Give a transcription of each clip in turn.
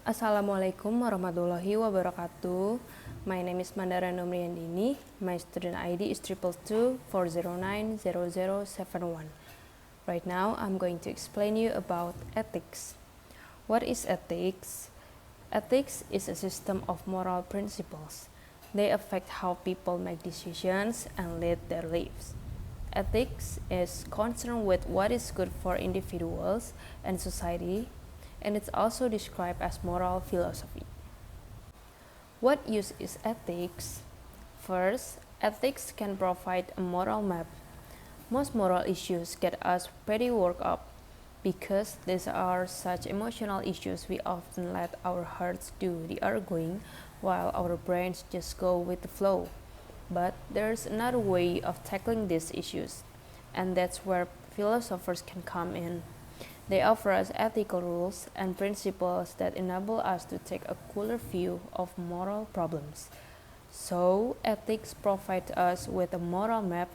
Assalamualaikum warahmatullahi wabarakatuh. My name is Mandara Nomriandini. My student ID is 222-409-0071. Right now, I'm going to explain you about ethics. What is ethics? Ethics is a system of moral principles. They affect how people make decisions and lead their lives. Ethics is concerned with what is good for individuals and society, and it's also described as moral philosophy. What use is ethics? First, ethics can provide a moral map. Most moral issues get us pretty worked up because these are such emotional issues. We often let our hearts do the arguing while our brains just go with the flow. But there's another way of tackling these issues, and that's where philosophers can come in. They offer us ethical rules and principles that enable us to take a cooler view of moral problems. So, ethics provide us with a moral map,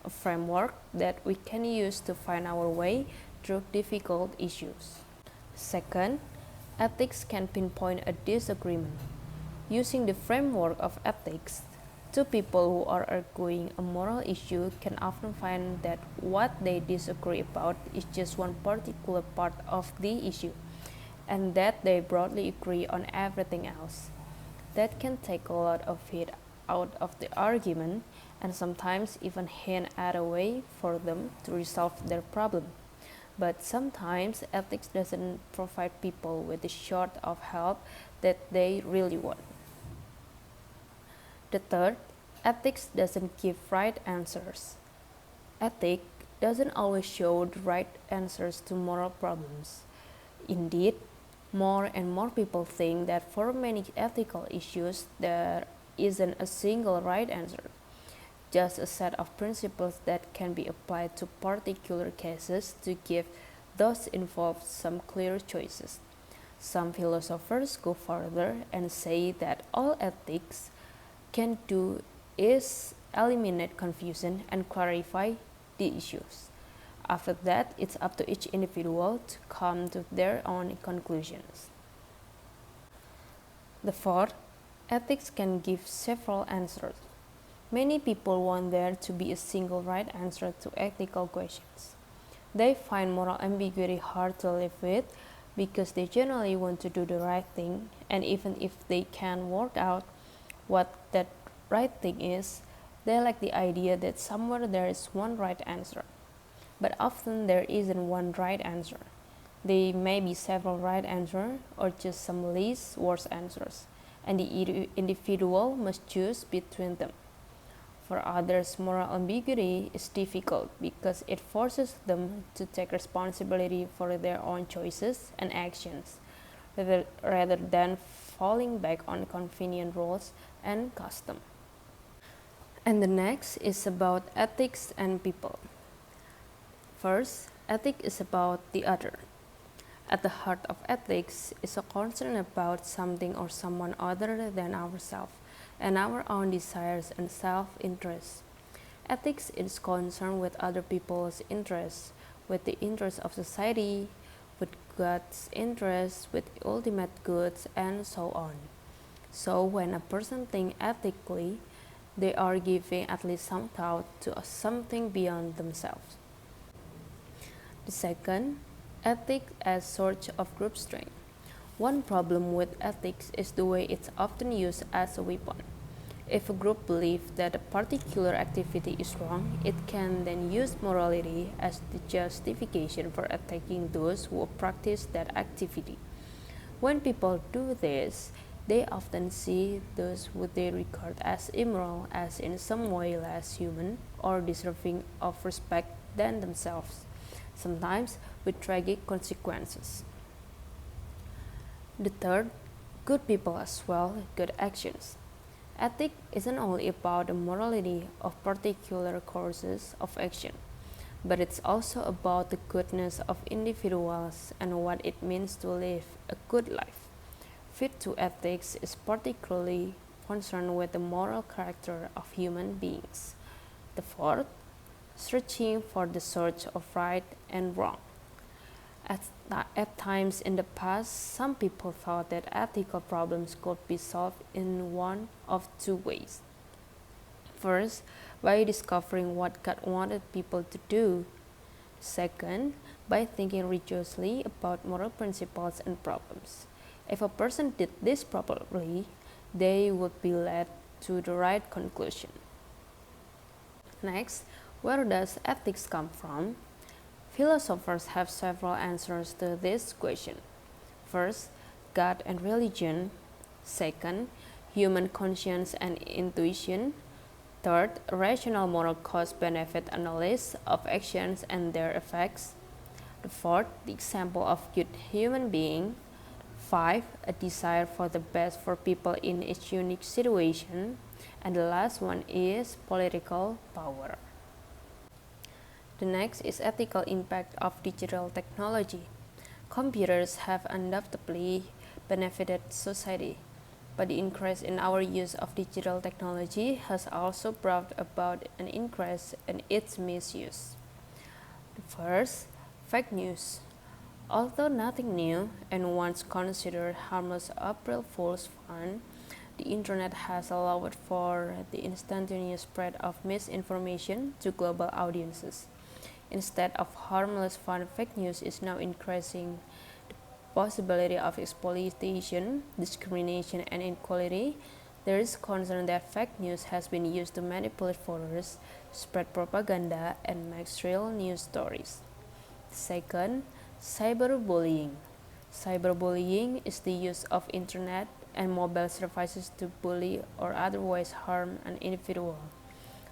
a framework that we can use to find our way through difficult issues. Second, ethics can pinpoint a disagreement. Using the framework of ethics, two people who are arguing a moral issue can often find that what they disagree about is just one particular part of the issue, and that they broadly agree on everything else. That can take a lot of it out of the argument and sometimes even hint at a way for them to resolve their problem. But sometimes ethics doesn't provide people with the sort of help that they really want. The third, ethics doesn't give right answers. Ethics doesn't always show the right answers to moral problems. Indeed, more and more people think that for many ethical issues there isn't a single right answer, just a set of principles that can be applied to particular cases to give those involved some clear choices. Some philosophers go further and say that all ethics can do is eliminate confusion and clarify the issues. After that, it's up to each individual to come to their own conclusions. The fourth, ethics can give several answers. Many people want there to be a single right answer to ethical questions. They find moral ambiguity hard to live with because they generally want to do the right thing, and even if they can work out what that right thing is, they like the idea that somewhere there is one right answer. But often there isn't one right answer. There may be several right answers or just some least worst answers, and the individual must choose between them. For others, moral ambiguity is difficult because it forces them to take responsibility for their own choices and actions, rather than falling back on convenient rules and custom. And the next is about ethics and people. First, ethics is about the other. At the heart of ethics is a concern about something or someone other than ourselves and our own desires and self-interest. Ethics is concerned with other people's interests, with the interests of society, with God's interests, with ultimate goods, and so on. So when a person thinks ethically, they are giving at least some thought to something beyond themselves. The second, ethics as source of group strength. One problem with ethics is the way it's often used as a weapon. If a group believes that a particular activity is wrong, it can then use morality as the justification for attacking those who practice that activity. When people do this, they often see those who they regard as immoral as in some way less human or deserving of respect than themselves, sometimes with tragic consequences. The third, good people as well, good actions. Ethics isn't only about the morality of particular courses of action, but it's also about the goodness of individuals and what it means to live a good life. Fit to ethics is particularly concerned with the moral character of human beings. The fourth, searching for the search of right and wrong. At times in the past, some people thought that ethical problems could be solved in one of two ways. First, by discovering what God wanted people to do. Second, by thinking rigorously about moral principles and problems. If a person did this properly, they would be led to the right conclusion. Next, where does ethics come from? Philosophers have several answers to this question. First, God and religion. Second, human conscience and intuition. Third, rational moral cost-benefit analysis of actions and their effects. The fourth, the example of good human being. 5, a desire for the best for people in each unique situation. And the last one is political power. The next is ethical impact of digital technology. Computers have undoubtedly benefited society, but the increase in our use of digital technology has also brought about an increase in its misuse. First, fake news. Although nothing new and once considered harmless April Fool's fun, the internet has allowed for the instantaneous spread of misinformation to global audiences. Instead of harmless fun, fake news is now increasing the possibility of exploitation, discrimination, and inequality. There is concern that fake news has been used to manipulate voters, spread propaganda, and make real news stories. Second, cyberbullying. Cyberbullying is the use of internet and mobile devices to bully or otherwise harm an individual.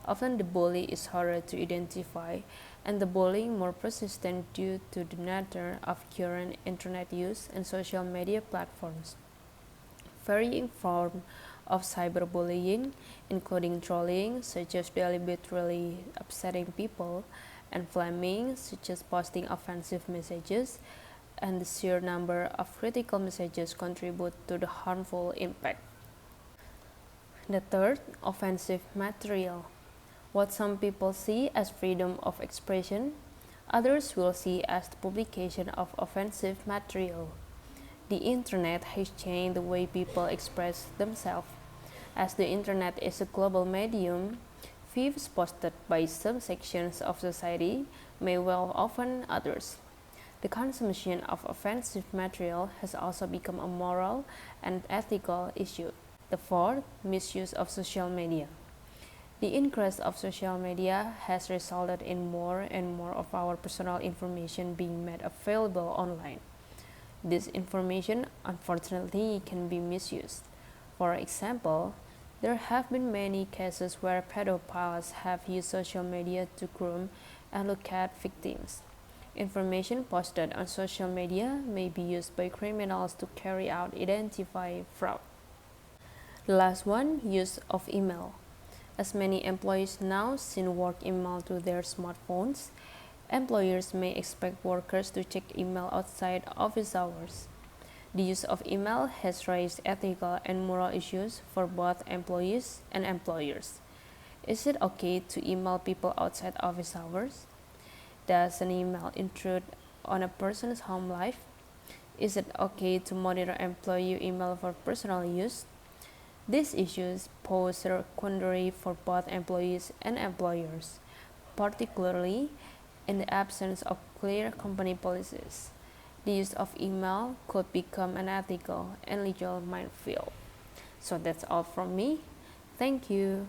Often the bully is harder to identify and the bullying more persistent due to the nature of current internet use and social media platforms. Varying forms of cyberbullying, including trolling, such as deliberately upsetting people, and flaming, such as posting offensive messages, and the sheer number of critical messages contribute to the harmful impact. The third, offensive material. What some people see as freedom of expression, others will see as the publication of offensive material. The internet has changed the way people express themselves. As the internet is a global medium, views posted by some sections of society may well offend others. The consumption of offensive material has also become a moral and ethical issue. The fourth, misuse of social media. The increase of social media has resulted in more and more of our personal information being made available online. This information, unfortunately, can be misused. For example, there have been many cases where pedophiles have used social media to groom and look at victims. Information posted on social media may be used by criminals to carry out identify fraud. The last one, use of email. As many employees now send work email to their smartphones, employers may expect workers to check email outside office hours. The use of email has raised ethical and moral issues for both employees and employers. Is it okay to email people outside office hours? Does an email intrude on a person's home life? Is it okay to monitor employee email for personal use? These issues pose a quandary for both employees and employers, particularly in the absence of clear company policies. The use of email could become an ethical and legal minefield. So that's all from me. Thank you.